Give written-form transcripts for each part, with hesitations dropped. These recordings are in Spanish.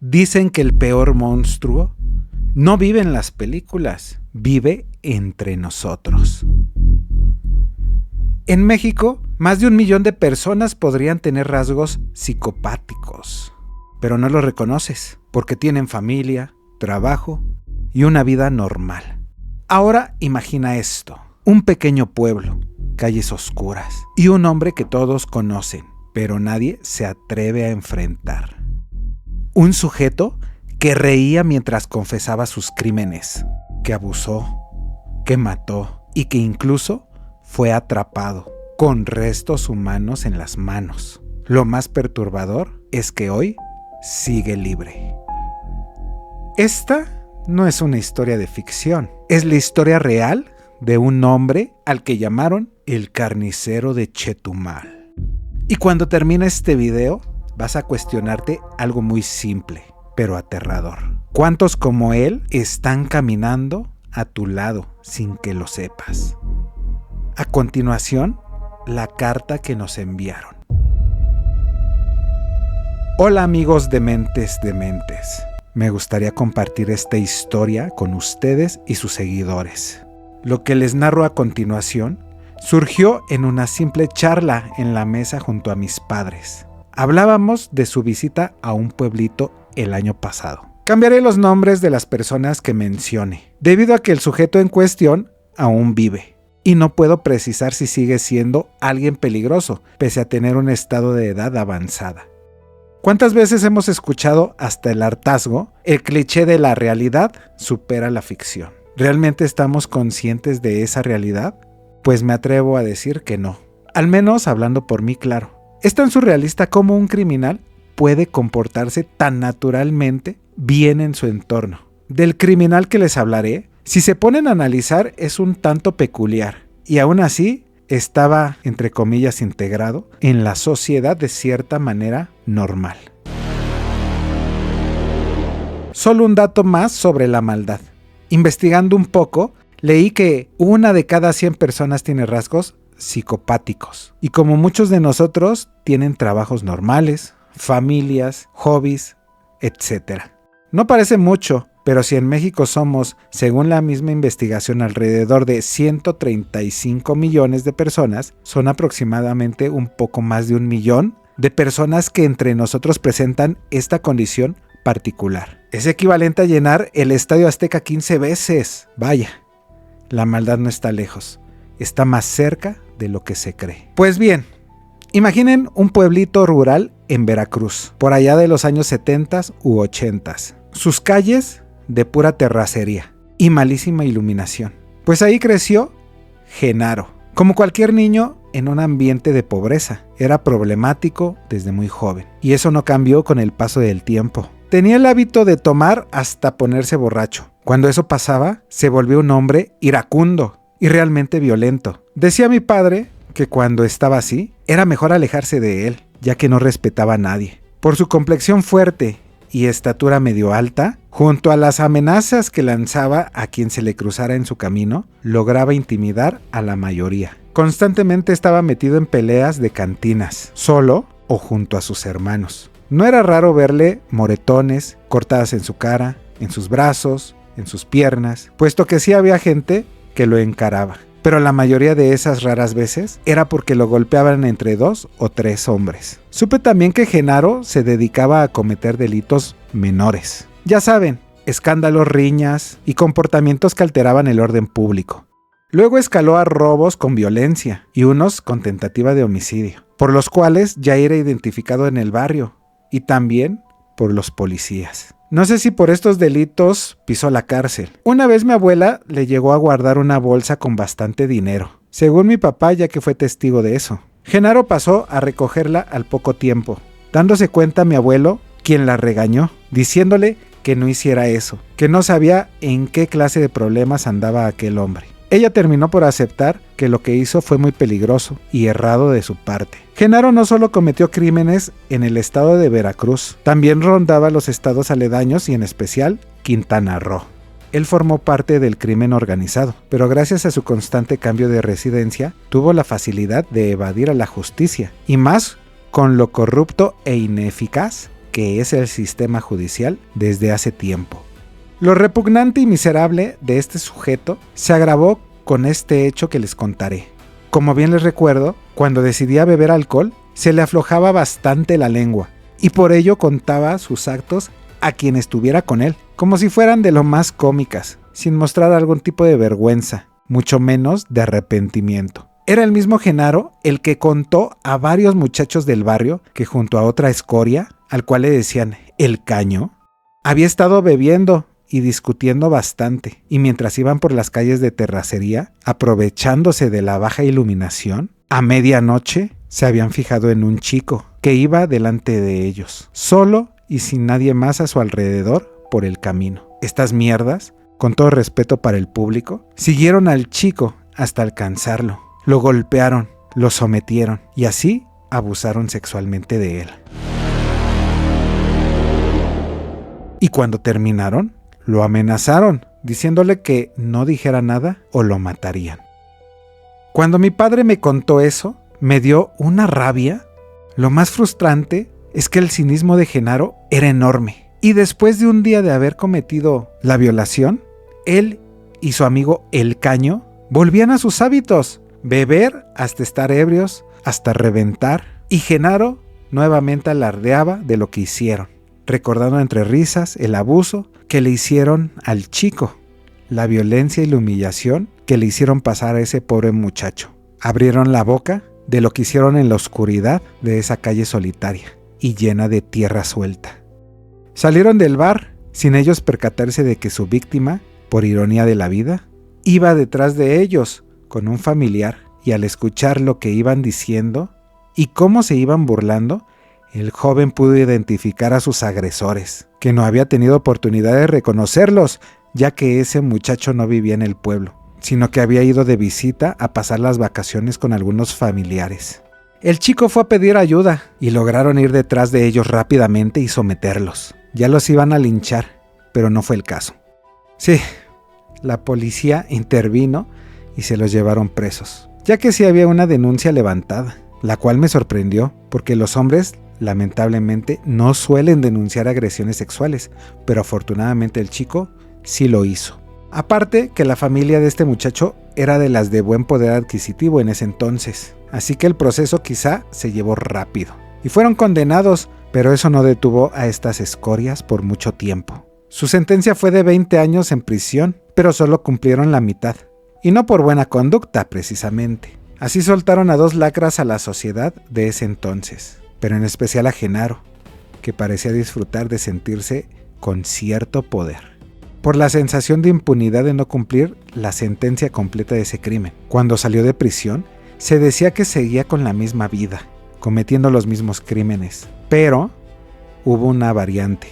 Dicen que el peor monstruo no vive en las películas, vive entre nosotros. En México, más de 1 millón de personas podrían tener rasgos psicopáticos, pero no los reconoces porque tienen familia, trabajo y una vida normal. Ahora imagina esto, un pequeño pueblo, calles oscuras y un hombre que todos conocen, pero nadie se atreve a enfrentar. Un sujeto que reía mientras confesaba sus crímenes, que abusó, que mató y que incluso fue atrapado con restos humanos en las manos. Lo más perturbador es que hoy sigue libre. Esta no es una historia de ficción, es la historia real de un hombre al que llamaron el carnicero de Chetumal. Y cuando termine este video, vas a cuestionarte algo muy simple, pero aterrador. ¿Cuántos como él están caminando a tu lado sin que lo sepas? A continuación, la carta que nos enviaron. Hola amigos de Mentes. Me gustaría compartir esta historia con ustedes y sus seguidores. Lo que les narro a continuación surgió en una simple charla en la mesa junto a mis padres. Hablábamos de su visita a un pueblito el año pasado. Cambiaré los nombres de las personas que mencione, debido a que el sujeto en cuestión aún vive. Y no puedo precisar si sigue siendo alguien peligroso, pese a tener un estado de edad avanzada. ¿Cuántas veces hemos escuchado hasta el hartazgo el cliché de la realidad supera la ficción? ¿Realmente estamos conscientes de esa realidad? Pues me atrevo a decir que no. Al menos hablando por mí, claro. Es tan surrealista como un criminal puede comportarse tan naturalmente bien en su entorno. Del criminal que les hablaré, si se ponen a analizar, es un tanto peculiar y aún así estaba, entre comillas, integrado en la sociedad de cierta manera normal. Solo un dato más sobre la maldad. Investigando un poco, leí que 1 de cada 100 personas tiene rasgos psicopáticos y como muchos de nosotros tienen trabajos normales, familias, hobbies, etc. No parece mucho, pero si en México somos, según la misma investigación, alrededor de 135 millones de personas, son aproximadamente un poco más de 1 millón de personas que entre nosotros presentan esta condición particular. Es equivalente a llenar el Estadio Azteca 15 veces. Vaya, la maldad no está lejos, está más cerca de lo que se cree. Pues bien, imaginen un pueblito rural en Veracruz, por allá de los años 70 u 80. Sus calles de pura terracería y malísima iluminación. Pues ahí creció Genaro. Como cualquier niño en un ambiente de pobreza, era problemático desde muy joven. Y eso no cambió con el paso del tiempo. Tenía el hábito de tomar hasta ponerse borracho. Cuando eso pasaba, se volvió un hombre iracundo y realmente violento. Decía mi padre que cuando estaba así, era mejor alejarse de él, ya que no respetaba a nadie. Por su complexión fuerte y estatura medio alta, junto a las amenazas que lanzaba a quien se le cruzara en su camino, lograba intimidar a la mayoría. Constantemente estaba metido en peleas de cantinas, solo o junto a sus hermanos. No era raro verle moretones, cortadas en su cara, en sus brazos, en sus piernas, puesto que sí había gente que lo encaraba. Pero la mayoría de esas raras veces era porque lo golpeaban entre 2 o 3 hombres. Supe también que Genaro se dedicaba a cometer delitos menores. Ya saben, escándalos, riñas y comportamientos que alteraban el orden público. Luego escaló a robos con violencia y unos con tentativa de homicidio, por los cuales ya era identificado en el barrio y también por los policías. No sé si por estos delitos pisó la cárcel. Una vez mi abuela le llegó a guardar una bolsa con bastante dinero, según mi papá, ya que fue testigo de eso. Genaro pasó a recogerla al poco tiempo, dándose cuenta mi abuelo, quien la regañó, diciéndole que no hiciera eso, que no sabía en qué clase de problemas andaba aquel hombre. Ella terminó por aceptar que lo que hizo fue muy peligroso y errado de su parte. Genaro no solo cometió crímenes en el estado de Veracruz, también rondaba los estados aledaños y en especial Quintana Roo. Él formó parte del crimen organizado, pero gracias a su constante cambio de residencia, tuvo la facilidad de evadir a la justicia, y más con lo corrupto e ineficaz que es el sistema judicial desde hace tiempo. Lo repugnante y miserable de este sujeto se agravó con este hecho que les contaré. Como bien les recuerdo, cuando decidía beber alcohol, se le aflojaba bastante la lengua y por ello contaba sus actos a quien estuviera con él, como si fueran de lo más cómicas, sin mostrar algún tipo de vergüenza, mucho menos de arrepentimiento. Era el mismo Genaro el que contó a varios muchachos del barrio que junto a otra escoria, al cual le decían el Caño, había estado bebiendo y discutiendo bastante, y mientras iban por las calles de Terracería, aprovechándose de la baja iluminación, a medianoche se habían fijado en un chico que iba delante de ellos, solo y sin nadie más a su alrededor por el camino. Estas mierdas, con todo respeto para el público, siguieron al chico hasta alcanzarlo. Lo golpearon, lo sometieron y así abusaron sexualmente de él. Y cuando terminaron, lo amenazaron, diciéndole que no dijera nada o lo matarían. Cuando mi padre me contó eso, me dio una rabia. Lo más frustrante es que el cinismo de Genaro era enorme. Y después de un día de haber cometido la violación, él y su amigo el Caño volvían a sus hábitos. Beber hasta estar ebrios, hasta reventar. Y Genaro nuevamente alardeaba de lo que hicieron, recordando entre risas el abuso que le hicieron al chico, la violencia y la humillación que le hicieron pasar a ese pobre muchacho. Abrieron la boca de lo que hicieron en la oscuridad de esa calle solitaria y llena de tierra suelta. Salieron del bar sin ellos percatarse de que su víctima, por ironía de la vida, iba detrás de ellos con un familiar, y al escuchar lo que iban diciendo y cómo se iban burlando, el joven pudo identificar a sus agresores, que no había tenido oportunidad de reconocerlos, ya que ese muchacho no vivía en el pueblo, sino que había ido de visita a pasar las vacaciones con algunos familiares. El chico fue a pedir ayuda y lograron ir detrás de ellos rápidamente y someterlos. Ya los iban a linchar, pero no fue el caso. Sí, la policía intervino y se los llevaron presos, ya que sí había una denuncia levantada, la cual me sorprendió, porque los hombres lamentablemente no suelen denunciar agresiones sexuales, pero afortunadamente el chico sí lo hizo. Aparte que la familia de este muchacho era de las de buen poder adquisitivo en ese entonces, así que el proceso quizá se llevó rápido. Y fueron condenados, pero eso no detuvo a estas escorias por mucho tiempo. Su sentencia fue de 20 años en prisión, pero solo cumplieron la mitad. Y no por buena conducta, precisamente. Así soltaron a dos lacras a la sociedad de ese entonces, pero en especial a Genaro, que parecía disfrutar de sentirse con cierto poder, por la sensación de impunidad de no cumplir la sentencia completa de ese crimen. Cuando salió de prisión, se decía que seguía con la misma vida, cometiendo los mismos crímenes, pero hubo una variante.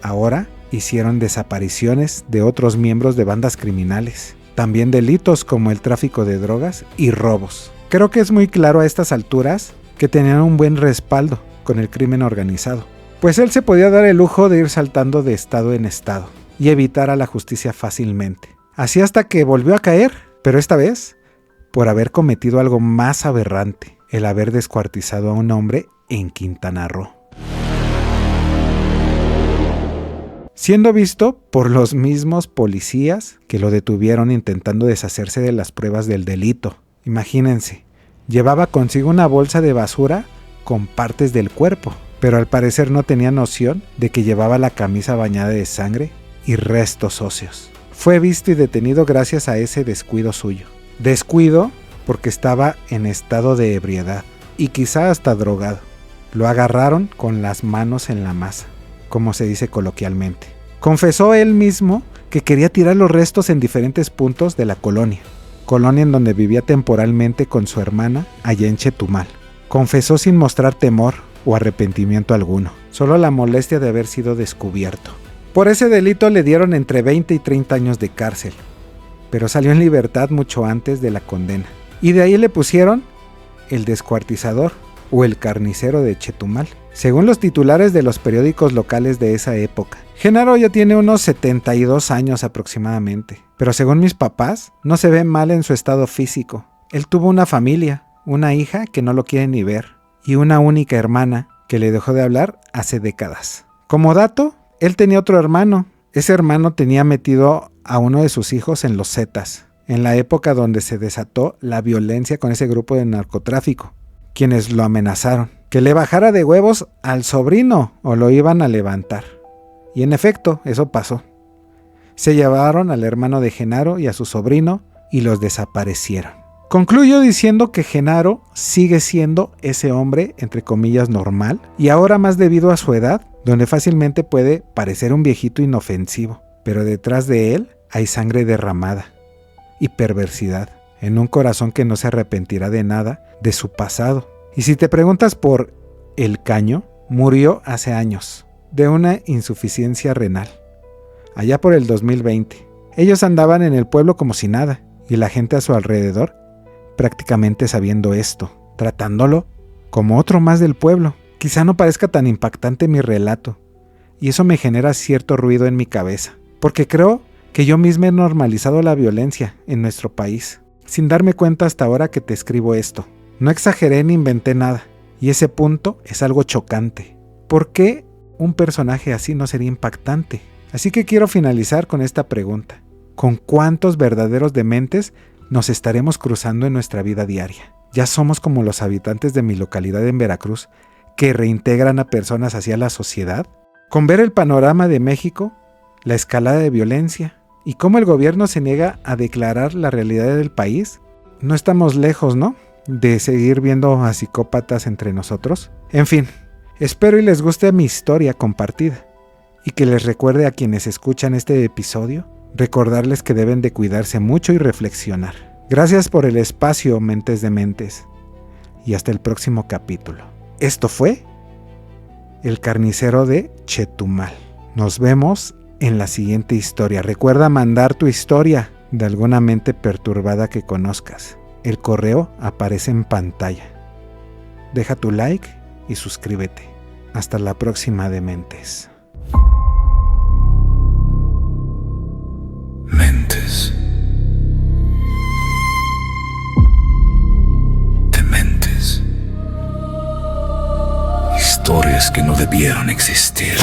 Ahora hicieron desapariciones de otros miembros de bandas criminales. También delitos como el tráfico de drogas y robos. Creo que es muy claro a estas alturas que tenían un buen respaldo con el crimen organizado, pues él se podía dar el lujo de ir saltando de estado en estado y evitar a la justicia fácilmente. Así hasta que volvió a caer, pero esta vez por haber cometido algo más aberrante, el haber descuartizado a un hombre en Quintana Roo, siendo visto por los mismos policías que lo detuvieron intentando deshacerse de las pruebas del delito. Imagínense, llevaba consigo una bolsa de basura con partes del cuerpo, pero al parecer no tenía noción de que llevaba la camisa bañada de sangre y restos óseos. Fue visto y detenido gracias a ese descuido suyo. Descuido porque estaba en estado de ebriedad y quizá hasta drogado. Lo agarraron con las manos en la masa, como se dice coloquialmente. Confesó él mismo que quería tirar los restos en diferentes puntos de la colonia en donde vivía temporalmente con su hermana allá en Chetumal. Confesó sin mostrar temor o arrepentimiento alguno, solo la molestia de haber sido descubierto. Por ese delito le dieron entre 20 y 30 años de cárcel, pero salió en libertad mucho antes de la condena. Y de ahí le pusieron el descuartizador o el carnicero de Chetumal, según los titulares de los periódicos locales de esa época. Genaro ya tiene unos 72 años aproximadamente, pero según mis papás, no se ve mal en su estado físico. Él tuvo una familia, una hija que no lo quiere ni ver, y una única hermana que le dejó de hablar hace décadas. Como dato, él tenía otro hermano. Ese hermano tenía metido a uno de sus hijos en los Zetas, en la época donde se desató la violencia con ese grupo de narcotráfico, quienes lo amenazaron, que le bajara de huevos al sobrino o lo iban a levantar. Y en efecto, eso pasó. Se llevaron al hermano de Genaro y a su sobrino y los desaparecieron. Concluyo diciendo que Genaro sigue siendo ese hombre, entre comillas, normal, y ahora más debido a su edad, donde fácilmente puede parecer un viejito inofensivo, pero detrás de él hay sangre derramada y perversidad, en un corazón que no se arrepentirá de nada de su pasado. Y si te preguntas por el Caño, murió hace años, de una insuficiencia renal, allá por el 2020. Ellos andaban en el pueblo como si nada, y la gente a su alrededor prácticamente sabiendo esto, tratándolo como otro más del pueblo. Quizá no parezca tan impactante mi relato, y eso me genera cierto ruido en mi cabeza, porque creo que yo mismo he normalizado la violencia en nuestro país, sin darme cuenta hasta ahora que te escribo esto. No exageré ni inventé nada, y ese punto es algo chocante. ¿Por qué un personaje así no sería impactante? Así que quiero finalizar con esta pregunta. ¿Con cuántos verdaderos dementes nos estaremos cruzando en nuestra vida diaria? Ya somos como los habitantes de mi localidad en Veracruz, que reintegran a personas hacia la sociedad. Con ver el panorama de México, la escalada de violencia y cómo el gobierno se niega a declarar la realidad del país, no estamos lejos, ¿no?, de seguir viendo a psicópatas entre nosotros. En fin, espero y les guste mi historia compartida y que les recuerde a quienes escuchan este episodio, recordarles que deben de cuidarse mucho y reflexionar. Gracias por el espacio, mentes de mentes, y hasta el próximo capítulo. Esto fue El Carnicero de Chetumal. Nos vemos en la siguiente historia. Recuerda mandar tu historia de alguna mente perturbada que conozcas. El correo aparece en pantalla. Deja tu like y suscríbete. Hasta la próxima, dementes. Mentes. Dementes. Historias que no debieron existir.